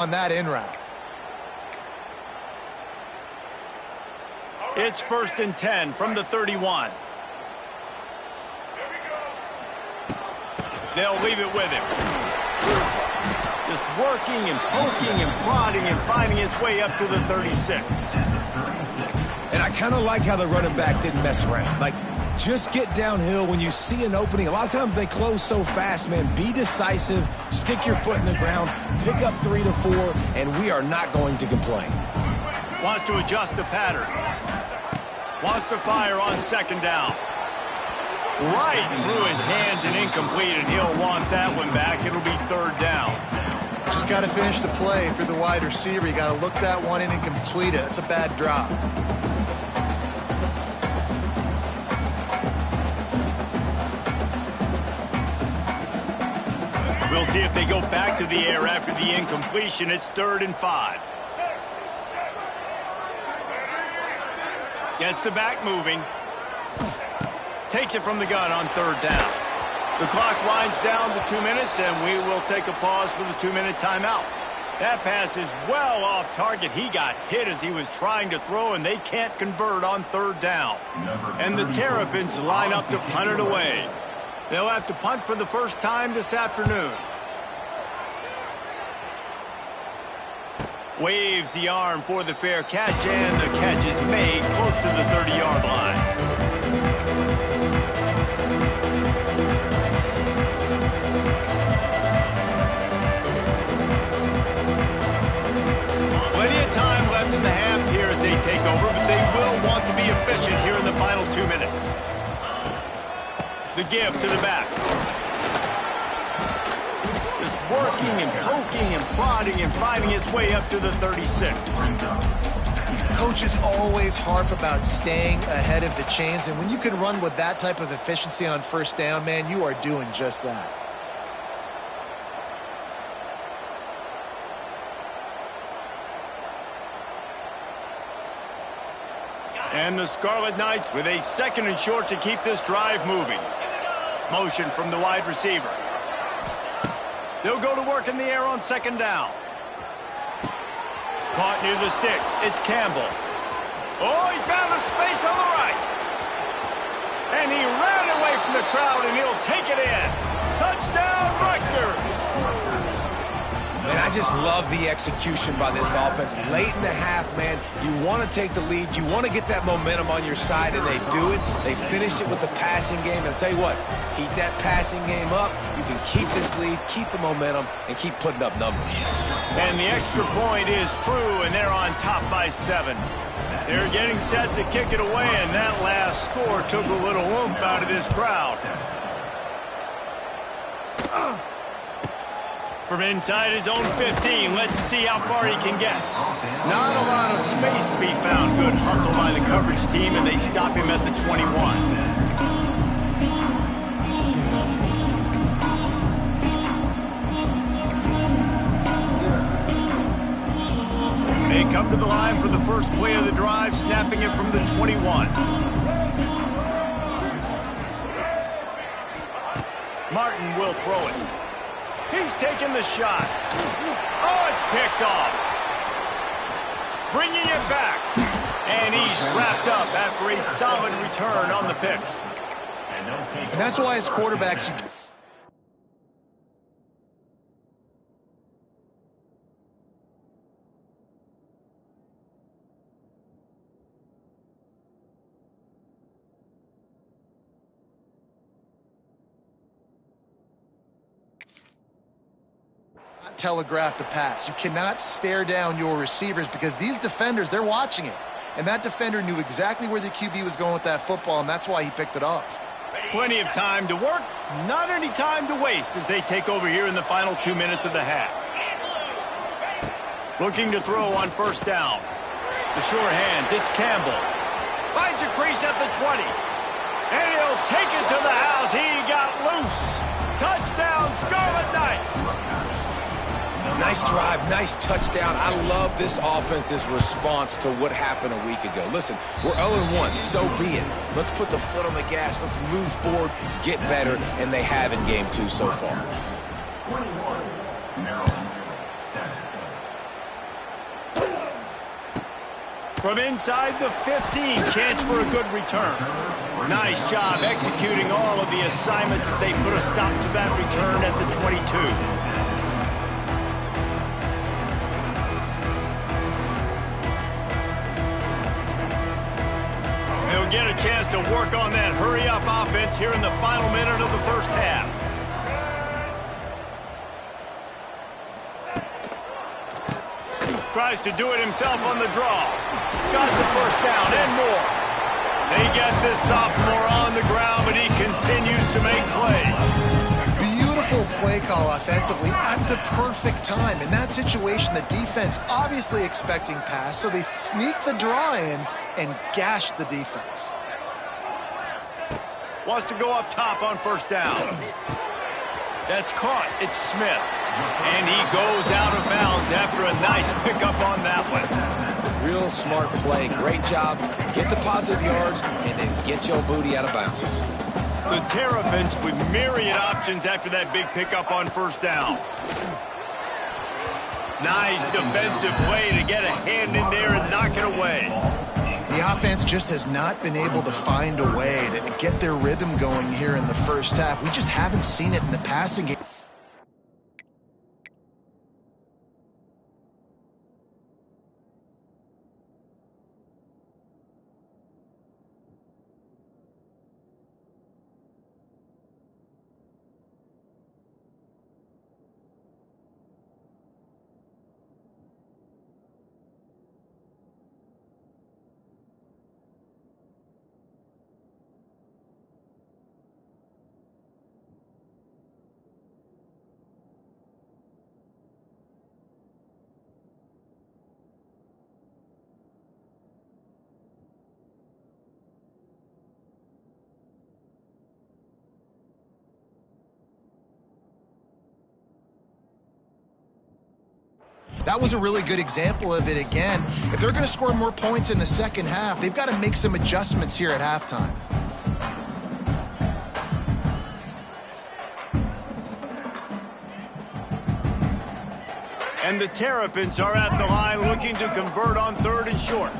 on that in route. It's 1st and 10 from the 31. They'll leave it with him. Just working and poking and prodding and finding his way up to the 36. And I kind of like how the running back didn't mess around. Like, just get downhill when you see an opening. A lot of times they close so fast, man. Be decisive, stick your foot in the ground, pick up 3 to 4, and we are not going to complain. Wants to adjust the pattern. Wants to fire on 2nd down. Right through his hands and incomplete, and he'll want that one back. It'll be 3rd down. Just got to finish the play. If you're the wide receiver, you got to look that one in and complete it. It's a bad drop. We'll see if they go back to the air after the incompletion. It's 3rd and 5. Gets the back moving. Takes it from the gun on 3rd down. The clock winds down to 2 minutes, and we will take a pause for the 2-minute timeout. That pass is well off target. He got hit as he was trying to throw, and they can't convert on 3rd down. And the Terrapins line up to punt it away. They'll have to punt for the first time this afternoon. Waves the arm for the fair catch, and the catch is made close to the 30-yard line. Plenty of time left in the half here as they take over, but they will want to be efficient here in the final 2 minutes. The give to the back. Just working and poking and prodding and finding his way up to the 36. Coaches always harp about staying ahead of the chains, and when you can run with that type of efficiency on 1st down, man, you are doing just that. And the Scarlet Knights with a 2nd and short to keep this drive moving. Motion from the wide receiver. They'll go to work in the air on 2nd down. Caught near the sticks. It's Campbell. Oh, he found a space on the right. And he ran away from the crowd, and he'll take it in. Touchdown, Rutgers! Man, I just love the execution by this offense. Late in the half, man, you want to take the lead. You want to get that momentum on your side, and they do it. They finish it with the passing game. And I'll tell you what, keep that passing game up. You can keep this lead, keep the momentum, and keep putting up numbers. And the extra point is true, and they're on top by 7. They're getting set to kick it away, and that last score took a little oomph out of this crowd. From inside his own 15, let's see how far he can get. Not a lot of space to be found. Good hustle by the coverage team, and they stop him at the 21. They come to the line for the first play of the drive, snapping it from the 21. Martin will throw it. He's taking the shot. Oh, it's picked off. Bringing it back. And he's wrapped up after a solid return on the pick. And that's why as quarterbacks, telegraph the pass. You cannot stare down your receivers because these defenders, they're watching it. And that defender knew exactly where the QB was going with that football, and that's why he picked it off. Plenty of time to work, not any time to waste as they take over here in the final 2 minutes of the half. Looking to throw on 1st down. The sure hands, it's Campbell. Finds a crease at the 20. And he'll take it to the house. He got loose. Touchdown, Scarlet Knights. Nice drive, nice touchdown. I love this offense's response to what happened a week ago. Listen, we're 0-1, so be it. Let's put the foot on the gas. Let's move forward, get better, and they have in game 2 so far. From inside the 15, chance for a good return. Nice job executing all of the assignments as they put a stop to that return at the 22. They'll get a chance to work on that hurry-up offense here in the final minute of the first half. Tries to do it himself on the draw. Got the first down and more. They get this sophomore on the ground, but he continues to make plays. Beautiful play call offensively at the perfect time. In that situation, the defense obviously expecting pass, so they sneak the draw in and gash the defense. Wants to go up top on first down. That's caught. It's Smith. And he goes out of bounds after a nice pickup on that one. Real smart play. Great job. Get the positive yards and then get your booty out of bounds. The Terrapins with myriad options after that big pickup on first down. Nice defensive play to get a hand in there and knock it away. The offense just has not been able to find a way to get their rhythm going here in the first half. We just haven't seen it in the passing game. That was a really good example of it again. If they're going to score more points in the second half, they've got to make some adjustments here at halftime. And the Terrapins are at the line looking to convert on third and short.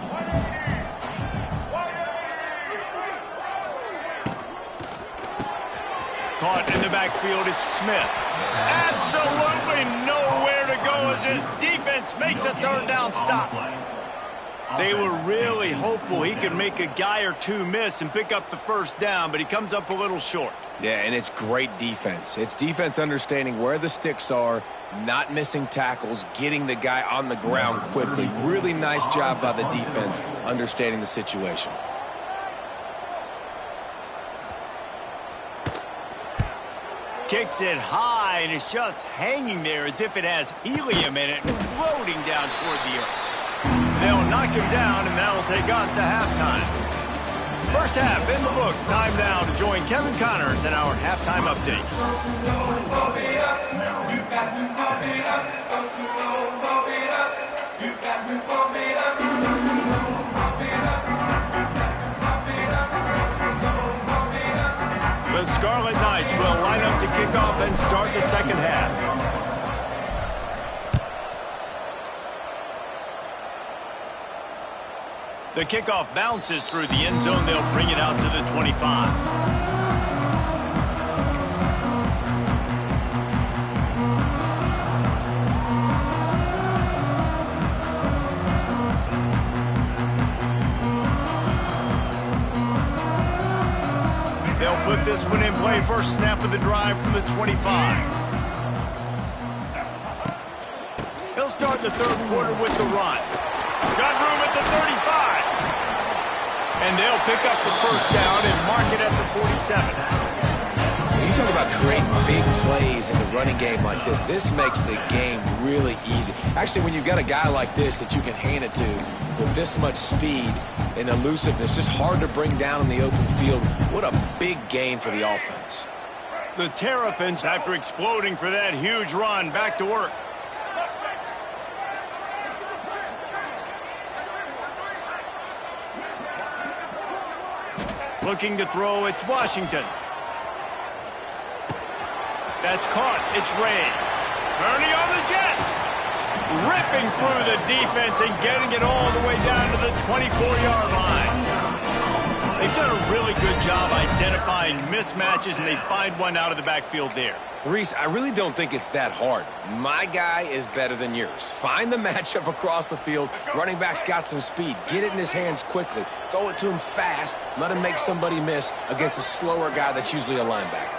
Caught in the backfield, it's Smith. Absolutely nowhere to go as his defense makes a third down stop. They were really hopeful he could make a guy or two miss and pick up the first down, but he comes up a little short. Yeah, and it's great defense. It's defense understanding where the sticks are, not missing tackles, getting the guy on the ground quickly. Really nice job by the defense understanding the situation. Kicks it high, and it's just hanging there as if it has helium in it, floating down toward the earth. They'll knock him down, and that'll take us to halftime. First half in the books. Time now to join Kevin Connors in our halftime update. The Scarlet Knights will line up to kick off and start the second half. The kickoff bounces through the end zone. They'll bring it out to the 25. Put this one in play. First snap of the drive from the 25. He'll start the third quarter with the run. Got room at the 35. And they'll pick up the first down and mark it at the 47. You talk about creating big plays in the running game like this. This makes the game really easy. Actually, when you've got a guy like this that you can hand it to with this much speed and elusiveness, just hard to bring down in the open field. What a big gain for the offense. The Terrapins, after exploding for that huge run, back to work. Looking to throw, it's Washington. That's caught. It's Ray. Turning on the Jets. ripping through the defense and getting it all the way down to the 24-yard line. They've done a really good job identifying mismatches, and they find one out of the backfield there. Reese, I really don't think it's that hard. My guy is better than yours. Find the matchup across the field. Running back's got some speed. Get it in his hands quickly. Throw it to him fast. Let him make somebody miss against a slower guy that's usually a linebacker.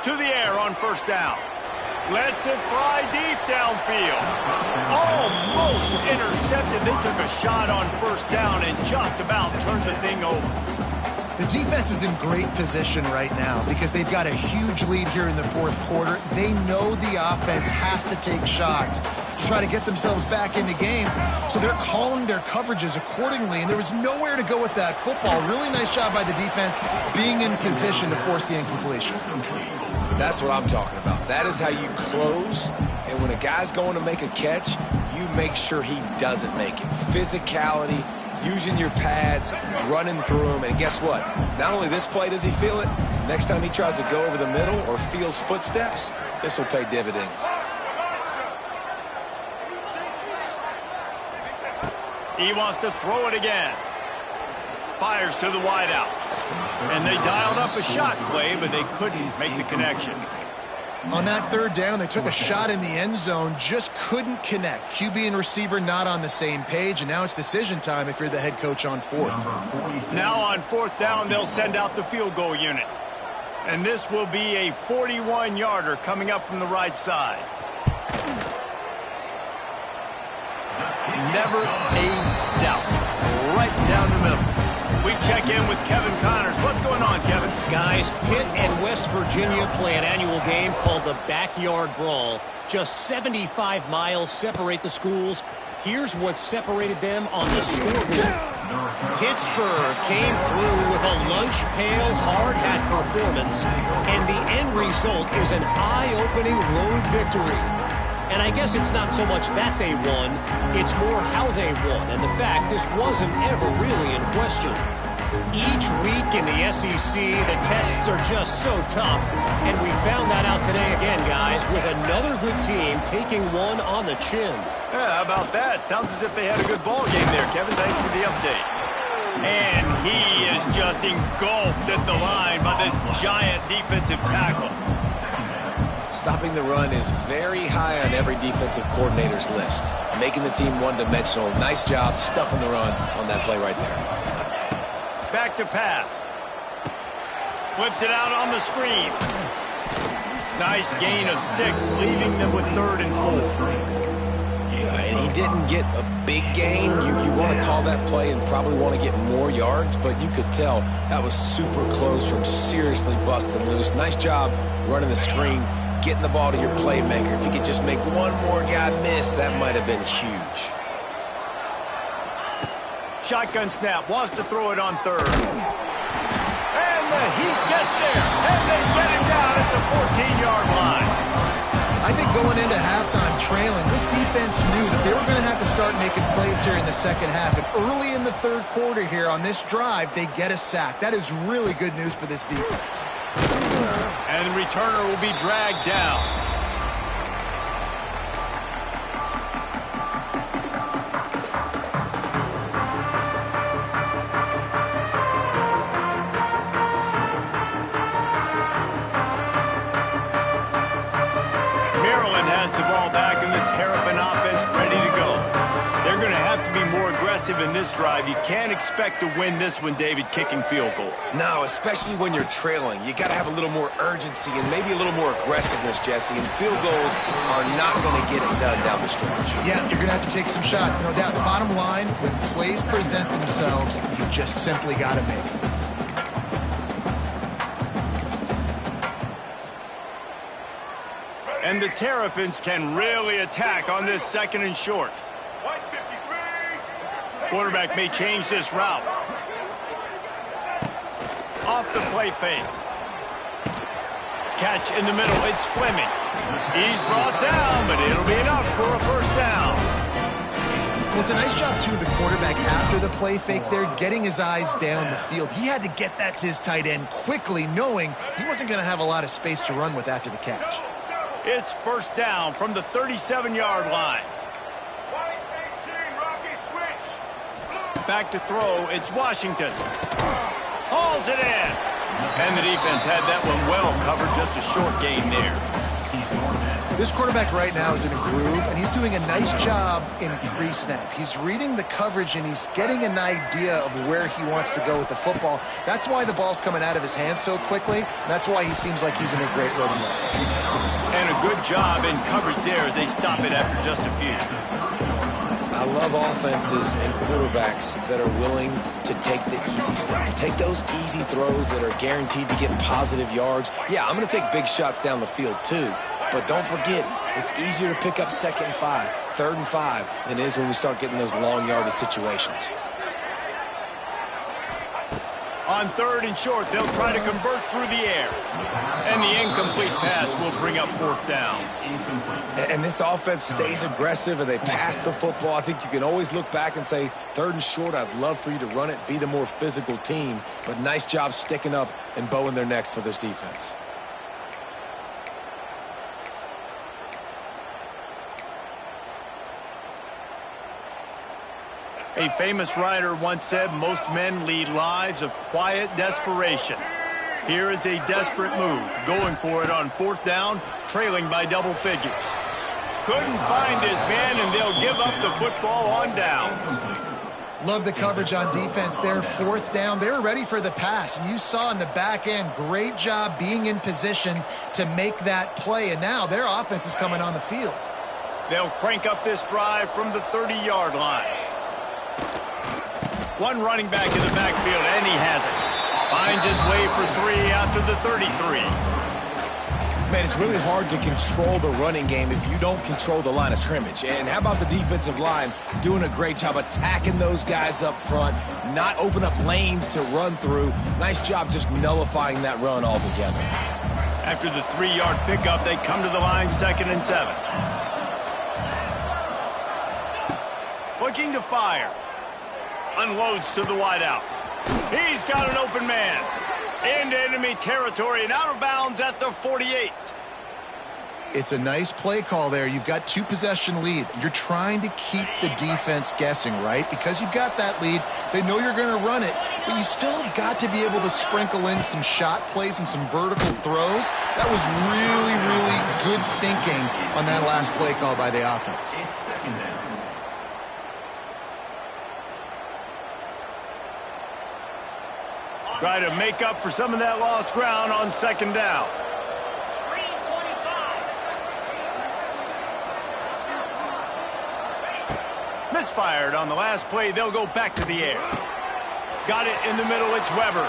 To the air on first down. Lets it fly deep downfield. Almost intercepted. They took a shot on first down and just about turned the thing over. The defense is in great position right now because they've got a huge lead here in the fourth quarter. They know the offense has to take shots to try to get themselves back in the game, so they're calling their coverages accordingly, and there was nowhere to go with that football. Really nice job by the defense being in position to force the incompletion. That's what I'm talking about. That is how you close, and when a guy's going to make a catch, you make sure he doesn't make it. Physicality, using your pads, running through them, and guess what? Not only this play does he feel it, next time he tries to go over the middle or feels footsteps, this will pay dividends. He wants to throw it again. Fires to the wideout. And they dialed up a shot play, but they couldn't make the connection. On that third down, they took a shot in the end zone, just couldn't connect. QB and receiver not on the same page, and now it's decision time if you're the head coach on fourth. Now on fourth down, they'll send out the field goal unit. And this will be a 41-yarder coming up from the right side. Never a doubt. Right down the middle. We check in with Kevin Connors. What's going on, Kevin? Guys, Pitt and West Virginia play an annual game called the Backyard Brawl. Just 75 miles separate the schools. Here's what separated them on the scoreboard. Pittsburgh came through with a lunch pail hard hat performance, and the end result is an eye-opening road victory. And I guess it's not so much that they won, it's more how they won, and the fact this wasn't ever really in question. Each week in the SEC, the tests are just so tough, and we found that out today again, guys, with another good team taking one on the chin. Yeah, how about that? Sounds as if they had a good ball game there, Kevin. Thanks for the update. And he is just engulfed at the line by this giant defensive tackle. Stopping the run is very high on every defensive coordinator's list. Making the team one-dimensional. Nice job stuffing the run on that play right there. Back to pass. Flips it out on the screen. Nice gain of 6, leaving them with 3rd and 4. And he didn't get a big gain. You want to call that play and probably want to get more yards, but you could tell that was super close from seriously busting loose. Nice job running the screen, getting the ball to your playmaker. If you could just make one more guy miss, that might have been huge. Shotgun snap, wants to throw it on 3rd. And the Heat gets there, and they get him down at the 14-yard line. I think going into halftime trailing, this defense knew that they were going to have to start making plays here in the second half. And early in the third quarter here on this drive, they get a sack. That is really good news for this defense. And the returner will be dragged down. Maryland has the ball back and the Terrapin offense ready to go. They're going to have to be more aggressive in this drive. You can't expect to win this one, David, kicking field goals. No, especially when you're trailing. You got to have a little more urgency and maybe a little more aggressiveness, Jesse. And field goals are not going to get it done down the stretch. Yeah, you're going to have to take some shots, no doubt. The bottom line, when plays present themselves, you just simply got to make them. And the Terrapins can really attack on this 2nd and short. Quarterback may change this route. Off the play fake. Catch in the middle. It's Fleming. He's brought down, but it'll be enough for a first down. Well, it's a nice job, too, of the quarterback after the play fake there, getting his eyes down the field. He had to get that to his tight end quickly, knowing he wasn't going to have a lot of space to run with after the catch. It's first down from the 37-yard line. Back to throw, it's Washington. Hauls it in. And the defense had that one well covered, just a short gain there. This quarterback right now is in a groove, and he's doing a nice job in pre-snap. He's reading the coverage, and he's getting an idea of where he wants to go with the football. That's why the ball's coming out of his hands so quickly, and that's why he seems like he's in a great rhythm. And a good job in coverage there as they stop it after just a few. I love offenses and quarterbacks that are willing to take the easy stuff. Take those easy throws that are guaranteed to get positive yards. Yeah, I'm going to take big shots down the field too. But don't forget, it's easier to pick up 2nd and 5, 3rd and 5 than it is when we start getting those long yardage situations. On 3rd and short, they'll try to convert through the air. And the incomplete pass will bring up 4th down. And this offense stays aggressive and they pass the football. I think you can always look back and say, 3rd and short, I'd love for you to run it, be the more physical team. But nice job sticking up and bowing their necks for this defense. A famous writer once said, most men lead lives of quiet desperation. Here is a desperate move, going for it on 4th down, trailing by double figures. Couldn't find his man, and they'll give up the football on downs. Love the coverage on defense there. 4th down, they were ready for the pass. And you saw in the back end, great job being in position to make that play. And now their offense is coming on the field. They'll crank up this drive from the 30-yard line. One running back in the backfield, and he has it. Finds his way for 3 after the 33. Man, it's really hard to control the running game if you don't control the line of scrimmage. And how about the defensive line doing a great job attacking those guys up front, not open up lanes to run through. Nice job just nullifying that run altogether. After the 3-yard pickup, they come to the line 2nd and 7. Looking to fire. Unloads to the wideout. He's got an open man. Into enemy territory and out of bounds at the 48. It's a nice play call there. You've got 2-possession lead. You're trying to keep the defense guessing, right? Because you've got that lead, they know you're going to run it, but you still have got to be able to sprinkle in some shot plays and some vertical throws. That was really, really good thinking on that last play call by the offense. Try to make up for some of that lost ground on 2nd down. Misfired on the last play. They'll go back to the air. Got it in the middle. It's Weber.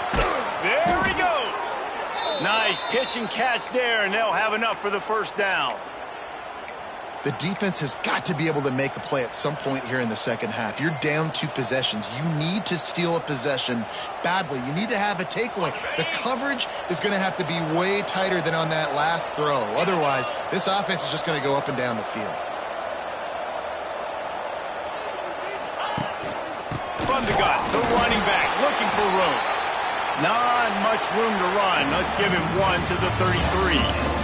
There he goes. Nice pitch and catch there, and they'll have enough for the 1st down. The defense has got to be able to make a play at some point here in the 2nd half. You're down 2 possessions. You need to steal a possession badly. You need to have a takeaway. The coverage is going to have to be way tighter than on that last throw. Otherwise, this offense is just going to go up and down the field. From the gun, the running back looking for room. Not much room to run. Let's give him 1 to the 33.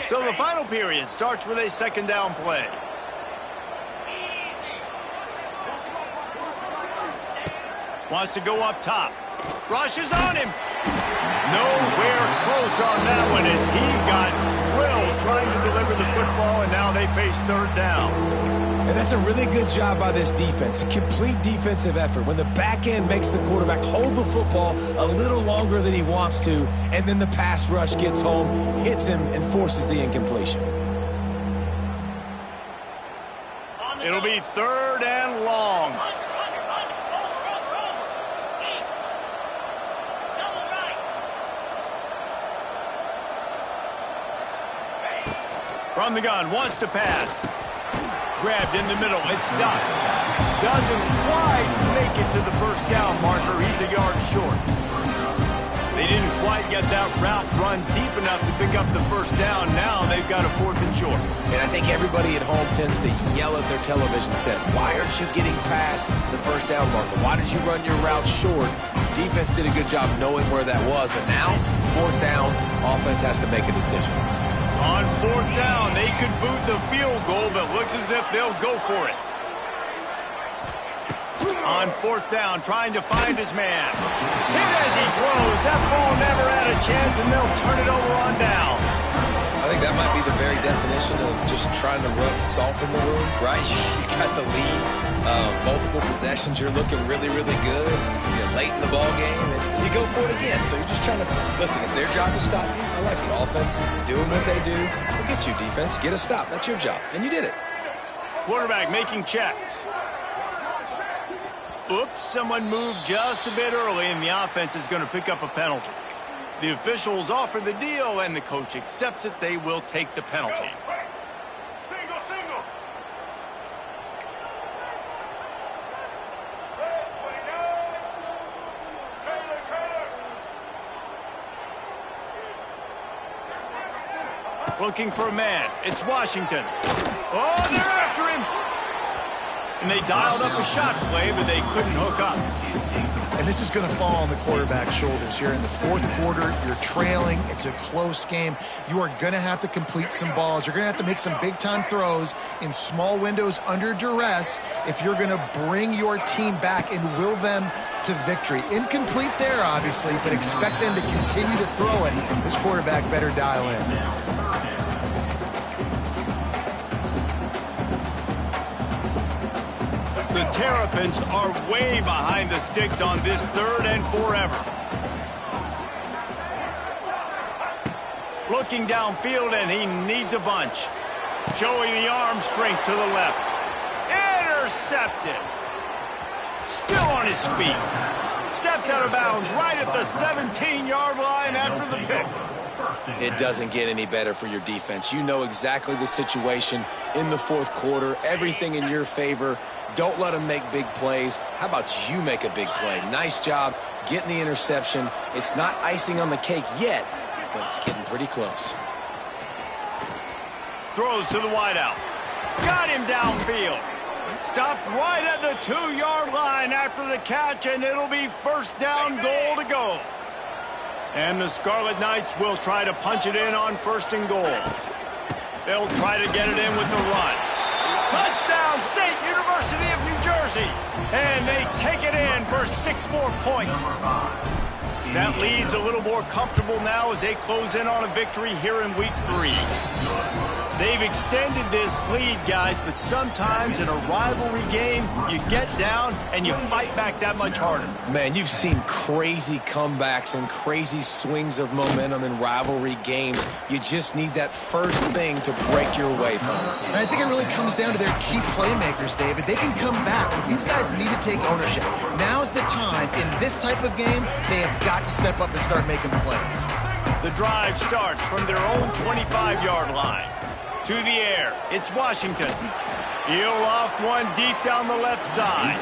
So the final period starts with a 2nd down play. Wants to go up top. Rushes on him. Nowhere close on that one as he got drilled trying to deliver the football, and now they face 3rd down. And that's a really good job by this defense. A complete defensive effort. When the back end makes the quarterback hold the football a little longer than he wants to, and then the pass rush gets home, hits him, and forces the incompletion. It'll be 3rd and long. From the gun, wants to pass. Grabbed in the middle. It's done. Doesn't quite make it to the first down marker. He's a yard short. They didn't quite get that route run deep enough to pick up the first down. Now they've got a 4th and short. And I think everybody at home tends to yell at their television set, why aren't you getting past the first down marker? Why did you run your route short? Defense did a good job knowing where that was, but now, 4th down, offense has to make a decision. On 4th down, they could boot the field goal, but looks as if they'll go for it. On 4th down, trying to find his man. Hit as he throws. That ball never had a chance, and they'll turn it over on downs. I think that might be the very definition of just trying to rub salt in the wound, right? You got the lead, multiple possessions, you're looking really, really good. You're late in the ball game, and you go for it again. So you're just trying to, listen, it's their job to stop you. I like the offense doing what they do. Forget you, defense. Get a stop. That's your job, and you did it. Quarterback making checks. Oops, someone moved just a bit early, and the offense is going to pick up a penalty. The officials offer the deal, and the coach accepts it. They will take the penalty. Single. Looking for a man. It's Washington. Oh, they're after him. And they dialed up a shot play, but they couldn't hook up. And this is going to fall on the quarterback's shoulders here in the 4th quarter. You're trailing. It's a close game. You are going to have to complete some balls. You're going to have to make some big-time throws in small windows under duress if you're going to bring your team back and will them to victory. Incomplete there, obviously, but expect them to continue to throw it. This quarterback better dial in. The Terrapins are way behind the sticks on this 3rd and forever. Looking downfield, and he needs a bunch. Showing the arm strength to the left. Intercepted. Still on his feet. Stepped out of bounds right at the 17-yard line after the pick. It doesn't get any better for your defense. You know exactly the situation in the 4th quarter. Everything in your favor. Don't let them make big plays. How about you make a big play? Nice job getting the interception. It's not icing on the cake yet, but it's getting pretty close. Throws to the wideout. Got him downfield. Stopped right at the 2-yard line after the catch, and it'll be 1st down, goal to go. And the Scarlet Knights will try to punch it in on 1st and goal. They'll try to get it in with the run. Touchdown, State University of New Jersey. And they take it in for 6 more points. That lead's a little more comfortable now as they close in on a victory here in week 3. They've extended this lead, guys, but sometimes in a rivalry game, you get down and you fight back that much harder. Man, you've seen crazy comebacks and crazy swings of momentum in rivalry games. You just need that first thing to break your way, And I think it really comes down to their key playmakers, David. They can come back, but these guys need to take ownership. Now's the time. In this type of game, they have got to step up and start making plays. The drive starts from their own 25-yard line. To the air, it's Washington. He'll loft one deep down the left side.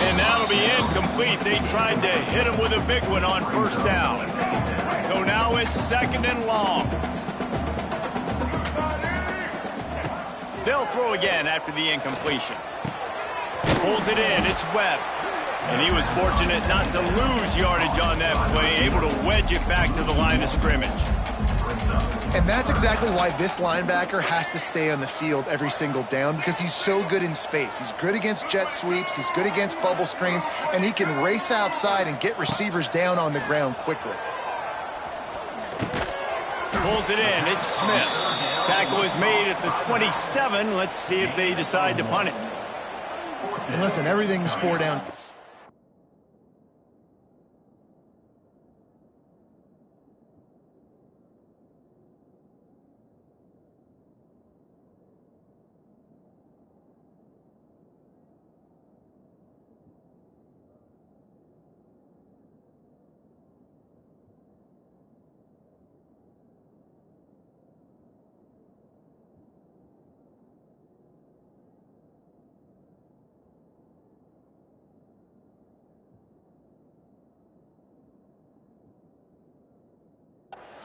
And that'll be incomplete. They tried to hit him with a big one on 1st down. So now it's 2nd and long. They'll throw again after the incompletion. Pulls it in, it's Webb. And he was fortunate not to lose yardage on that play, able to wedge it back to the line of scrimmage. And that's exactly why this linebacker has to stay on the field every single down, because he's so good in space. He's good against jet sweeps, he's good against bubble screens, and he can race outside and get receivers down on the ground quickly. Pulls it in, it's Smith. Tackle is made at the 27. Let's see if they decide to punt it. And listen, everything's 4 down.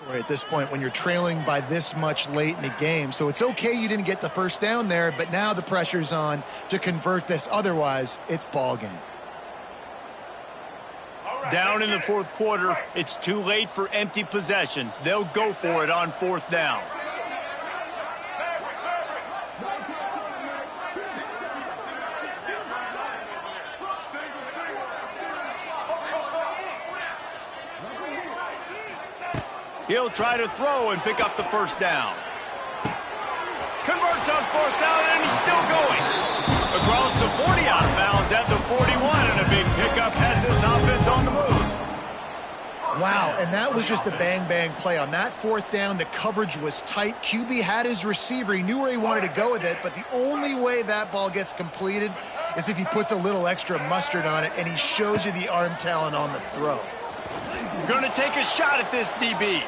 At this point when you're trailing by this much late in the game. So it's okay you didn't get the first down there, but now the pressure's on to convert this. Otherwise, it's ball game. Down in the fourth quarter, it's too late for empty possessions. They'll go for it on fourth down. He'll try to throw and pick up the first down. Converts on fourth down, and he's still going. Across the 40 out of bounds at the 41, and a big pickup has this offense on the move. Wow, and that was just a bang-bang play. On that fourth down, the coverage was tight. QB had his receiver. He knew where he wanted to go with it, but the only way that ball gets completed is if he puts a little extra mustard on it, and he shows you the arm talent on the throw. Going to take a shot at this DB.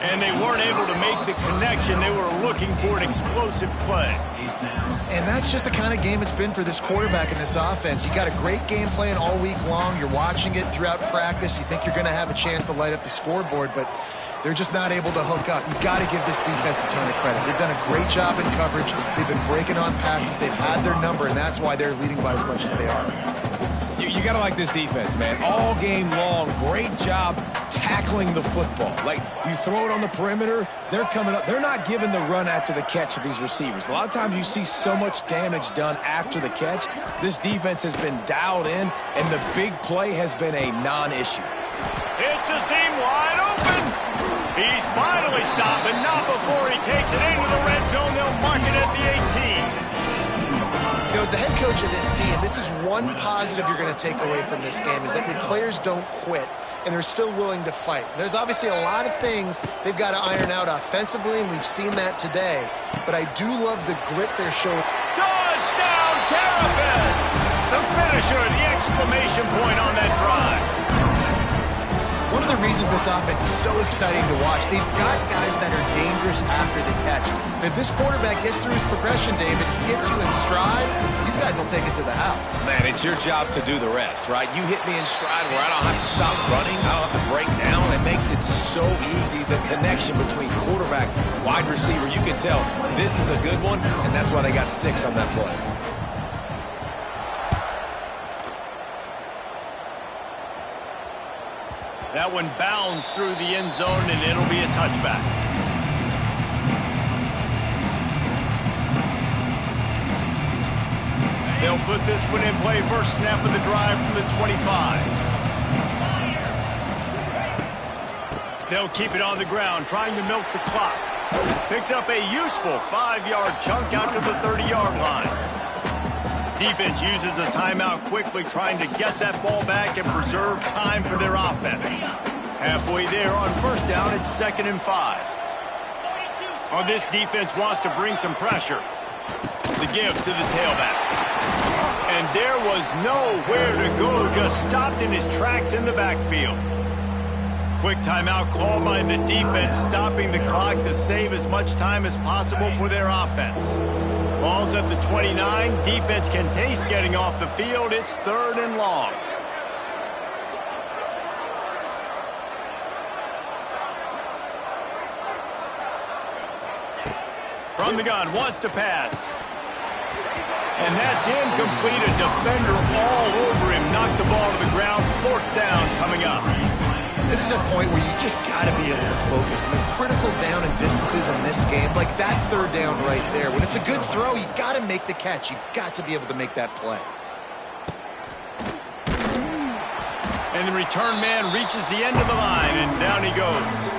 And they weren't able to make the connection. They were looking for an explosive play. And that's just the kind of game it's been for this quarterback in this offense. You got a great game plan all week long. You're watching it throughout practice. You think you're going to have a chance to light up the scoreboard, but they're just not able to hook up. You've got to give this defense a ton of credit. They've done a great job in coverage. They've been breaking on passes. They've had their number, and that's why they're leading by as much as they are. You got to like this defense, man. All game long, great job tackling the football. Like, you throw it on the perimeter, they're coming up. They're not giving the run after the catch to these receivers. A lot of times you see so much damage done after the catch. This defense has been dialed in, and the big play has been a non-issue. It's a seam wide open. He's finally stopped, but not before he takes it into the red zone. They'll mark it at the 18. As the head coach of this team, this is one positive you're going to take away from this game, is that your players don't quit, and they're still willing to fight. There's obviously a lot of things they've got to iron out offensively, and we've seen that today. But I do love the grit they're showing. Touchdown, Terps! The finisher, the exclamation point on that drive. One of the reasons this offense is so exciting to watch, they've got guys that are dangerous after the catch. And if this quarterback gets through his progression, David, he hits you in stride, these guys will take it to the house. Man, it's your job to do the rest, right? You hit me in stride where I don't have to stop running, I don't have to break down. It makes it so easy, the connection between quarterback, wide receiver. You can tell this is a good one, and that's why they got 6 on that play. That one bounds through the end zone, and it'll be a touchback. They'll put this one in play. First snap of the drive from the 25. They'll keep it on the ground, trying to milk the clock. Picks up a useful 5-yard chunk out to the 30-yard line. Defense uses a timeout quickly, trying to get that ball back and preserve time for their offense. Halfway there on first down, it's 2nd and 5. On this defense wants to bring some pressure. The give to the tailback. And there was nowhere to go, just stopped in his tracks in the backfield. Quick timeout call by the defense, stopping the clock to save as much time as possible for their offense. Ball's at the 29. Defense can taste getting off the field. It's 3rd and long. From the gun, wants to pass. And that's incomplete. A defender all over him. Knocked the ball to the ground. 4th down coming up. This is a point where you just got to be able to focus. And the critical down and distances in this game, like that 3rd down right there. When it's a good throw, you got to make the catch. You've got to be able to make that play. And the return man reaches the end of the line, and down he goes.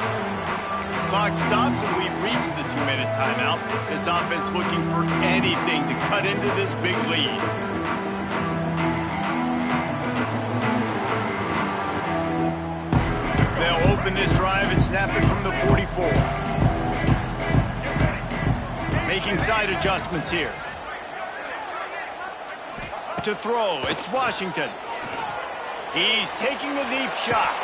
Clock stops, and we've reached the 2-minute timeout. This offense looking for anything to cut into this big lead. They'll open this drive and snap it from the 44. Making side adjustments here. To throw, it's Washington. He's taking the deep shot.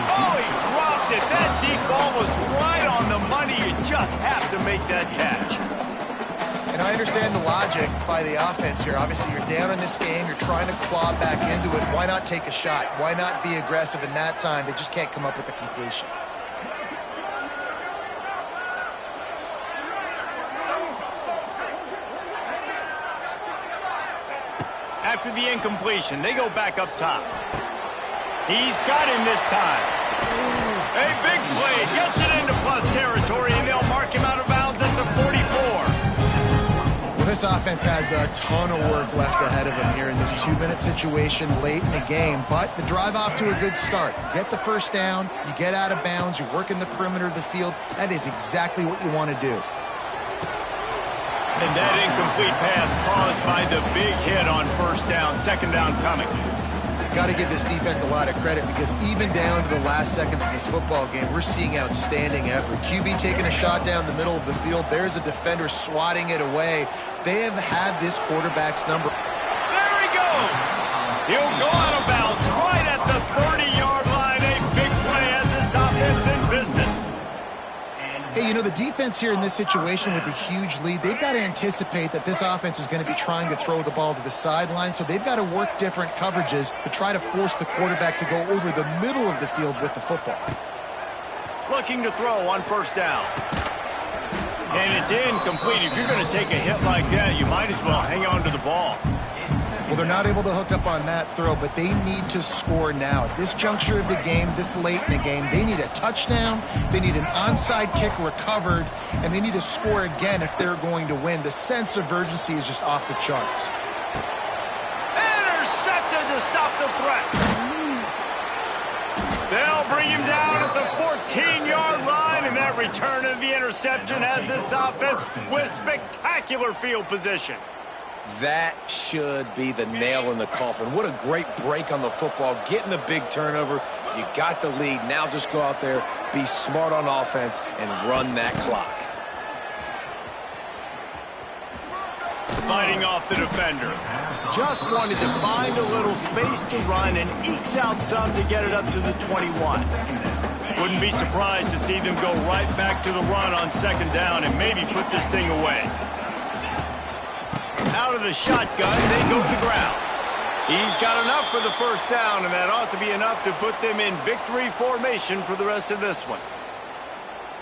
Oh, he dropped it. That deep ball was right on the money. You just have to make that catch. And I understand the logic by the offense here. Obviously, you're down in this game. You're trying to claw back into it. Why not take a shot? Why not be aggressive in that time? They just can't come up with a completion. after the incompletion. They go back up top. He's got him this time. A big play. Gets it into plus territory, and they'll mark him out of bounds at the 44. This offense has a ton of work left ahead of them here in this 2-minute situation late in the game, but the drive off to a good start. You get the first down, you get out of bounds, you work in the perimeter of the field. That is exactly what you want to do. And that incomplete pass caused by the big hit on first down, second down coming. Got to give this defense a lot of credit because even down to the last seconds of this football game, we're seeing outstanding effort. QB taking a shot down the middle of the field. There's a defender swatting it away. They have had this quarterback's number. There he goes. He'll go out of bounds right at the 30-yard line. A big play as this offense in business. Hey, you know, the defense here in this situation with a huge lead, they've got to anticipate that this offense is going to be trying to throw the ball to the sideline, so they've got to work different coverages to try to force the quarterback to go over the middle of the field with the football. Looking to throw on first down. And it's incomplete. If you're going to take a hit like that, you might as well hang on to the ball. Well, they're not able to hook up on that throw, but they need to score now. At this juncture of the game, this late in the game, they need a touchdown, they need an onside kick recovered, and they need to score again if they're going to win. The sense of urgency is just off the charts. Intercepted to stop the threat. They'll bring him down at the 14-yard line, and that return of the interception has this offense with spectacular field position. That should be the nail in the coffin. What a great break on the football. Getting the big turnover. You got the lead. Now just go out there, be smart on offense, and run that clock. Fighting off the defender. Just wanted to find a little space to run and ekes out some to get it up to the 21. Wouldn't be surprised to see them go right back to the run on second down and maybe put this thing away. Out of the shotgun, they go to the ground. He's got enough for the first down, and that ought to be enough to put them in victory formation for the rest of this one.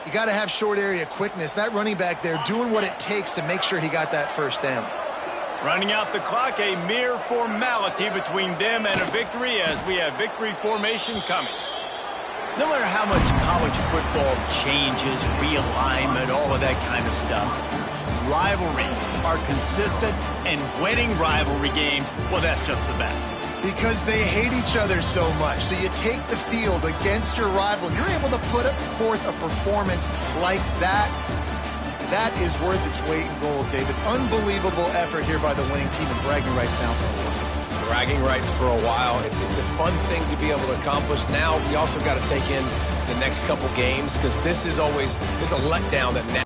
You got to have short area quickness. That running back there doing what it takes to make sure he got that first down. Running out the clock, a mere formality between them and a victory as we have victory formation coming. No matter how much college football changes, realignment, all of that kind of stuff, rivalries are consistent, and winning rivalry games, well, that's just the best. Because they hate each other so much. So you take the field against your rival. You're able to put forth a performance like that. That is worth its weight in gold, David. Unbelievable effort here by the winning team, and bragging rights now for a while. Bragging rights for a while. It's a fun thing to be able to accomplish. Now we also got to take in the next couple games because this is always, there's a letdown that now